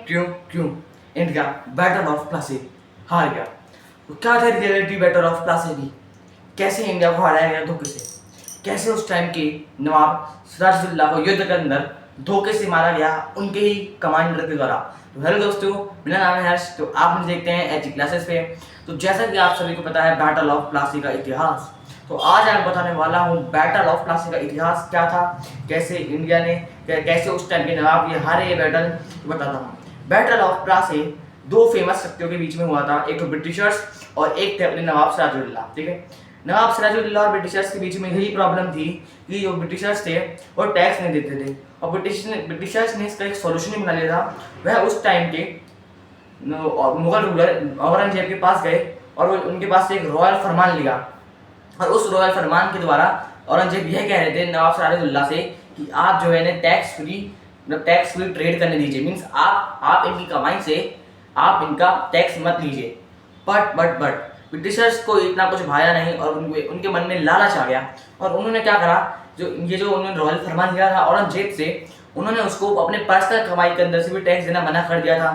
क्यों क्यों India battle of Plassey हार गया। तो क्या था रियलिटी बैटल ऑफ प्लासी की, कैसे इंडिया को हराया गया धोखे से, कैसे उस टाइम के नवाब सिराजुद्दौला को युद्ध के अंदर धोखे से मारा गया उनके ही कमांडर के द्वारा। तो हेलो दोस्तों, मेरा नाम है हर्ष। तो आप मुझे देखते हैं एच क्लासेस पे। तो जैसा कि आप सभी को पता है बैटल ऑफ प्लासी का इतिहास, तो आज मैं बताने वाला हूँ बैटल ऑफ प्लासी का इतिहास क्या था, कैसे इंडिया ने कैसे उस टाइम के नवाब ये हारे ये बैटल बताता हूँ। बैटल ऑफ प्लासी दो फेमस शक्तियों के बीच में हुआ था, एक तो ब्रिटिशर्स और एक थे अपने नवाब सिराजुद्दौला। ठीक है, नवाब सिराजुद्दौला और ब्रिटिशर्स के बीच में यही प्रॉब्लम थी कि जो ब्रिटिशर्स थे वो टैक्स नहीं देते थे, और ब्रिटिशर्स ने इसका एक सॉल्यूशन बना लिया था। वह उस टाइम के मुगल रूलर औरंगजेब के पास गए और वो उनके पास से एक रॉयल फरमान लिया, और उस रॉयल फरमान के द्वारा औरंगजेब यह कह रहे थे नवाब सिराजुद्दौला से कि आप जो है ना टैक्स फ्री ट्रेड करने दीजिए, मीन्स आप इनकी कमाई से आप इनका टैक्स मत लीजिए। बट ब्रिटिशर्स को इतना कुछ भाया नहीं और उनके मन में लालच आ गया, और उन्होंने क्या करा, जो उन्होंने रॉयल फरमान लिया था औरंगजेब से, उन्होंने उसको अपने पर्सनल कमाई के अंदर से भी टैक्स देना मना कर दिया था।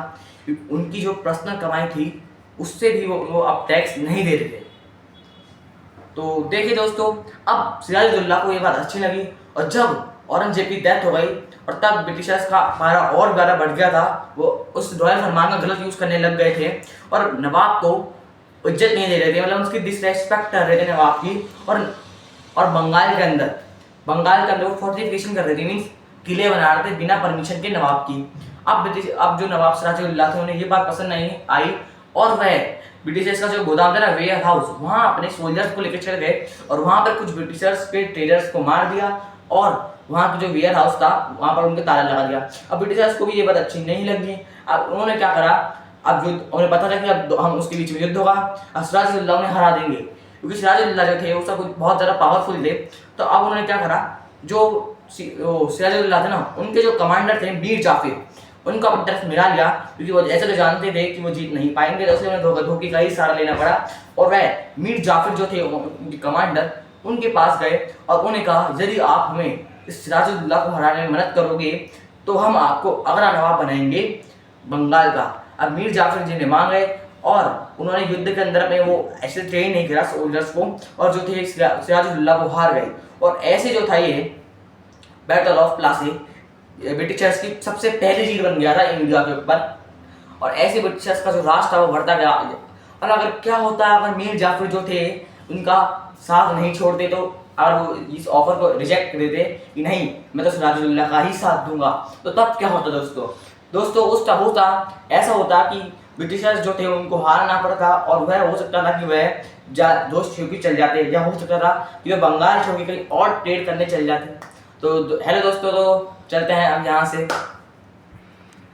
उनकी जो पर्सनल कमाई थी उससे भी वो अब टैक्स नहीं दे रहे थे। तो देखिए दोस्तों, अब सिराजुद्दौला को ये बात अच्छी लगी, और जब औरंगजेब की डेथ हो गई और तब ब्रिटिशर्स का पारा और ज़्यादा बढ़ गया था, वो उस रॉयल फरमान का गलत यूज़ करने लग गए थे और नवाब को इज्जत नहीं दे रहे थे, मतलब उसकी डिसरेस्पेक्ट कर रहे थे नवाब की। और बंगाल के अंदर वो फोर्टिफिकेशन कर रहे थे, मीन्स किले बना रहे थे बिना परमिशन के नवाब की। अब जो नवाब सिराजुद्दौला थे उन्हें ये बात पसंद नहीं आई, और वह ब्रिटिशर्स का जो गोदाम था ना वेयर हाउस, वहाँ अपने सोल्जर्स को लेकर चले गए और वहाँ पर कुछ ब्रिटिशर्स के ट्रेडर्स को मार दिया, और वहाँ का जो वेयर हाउस था वहाँ पर उनके ताला लगा दिया। अब ब्रिटिशर्स को भी ये बात अच्छी नहीं लगी। अब उन्होंने क्या करा, अब जो उन्हें पता था कि अब हम उसके बीच में युद्ध होगा, अब सिराजुद्दौला उन्हें हरा देंगे, क्योंकि सिराजुद्दौला जो थे उसका कुछ बहुत ज़्यादा पावरफुल थे। तो अब उन्होंने क्या करा, जो सिराजुद्दौला थे ना उनके जो कमांडर थे मीर जाफिर, उनको अपनी तरफ मिला लिया, क्योंकि वो ऐसे तो जानते थे कि वो जीत नहीं पाएंगे, तो इसलिए उन्हें धोखे का ही सहारा लेना पड़ा। और वह मीर जाफिर जो थे उनके कमांडर, उनके पास गए और उन्हें कहा यदि आप हमें इस सिराजुद्दौला को हराने में मदद करोगे तो हम आपको अगला नवाब बनाएंगे बंगाल का। अब मीर जाफिर जी ने मान गए और उन्होंने युद्ध के अंदर में वो ऐसे ट्रेन नहीं किया सोल्जर्स को, और जो थे सिराजुद्दौला को हार गए। और ऐसे जो था ये बैटल ऑफ प्लासी ब्रिटिशर्स की सबसे पहली जीत बन गया था इंडिया के ऊपर, और ऐसे ब्रिटिशर्स का जो राज था वो बढ़ता गया। और अगर क्या होता है, अगर मीर जाफिर जो थे उनका साथ नहीं छोड़ते, तो अगर वो इस ऑफर को रिजेक्ट कर देते कि नहीं मैं तो सिराजुद्दौला का ही साथ दूंगा, तो तब क्या होता दोस्तों ऐसा होता कि ब्रिटिशर्स जो थे उनको हारना पड़ता, और वह हो सकता था कि वह दोस्त छोड़ के चल जाते, या हो सकता था कि वह बंगाल छोड़ के कहीं और ट्रेड करने चल जाते। तो हेलो दोस्तों, तो चलते हैं अब यहाँ से।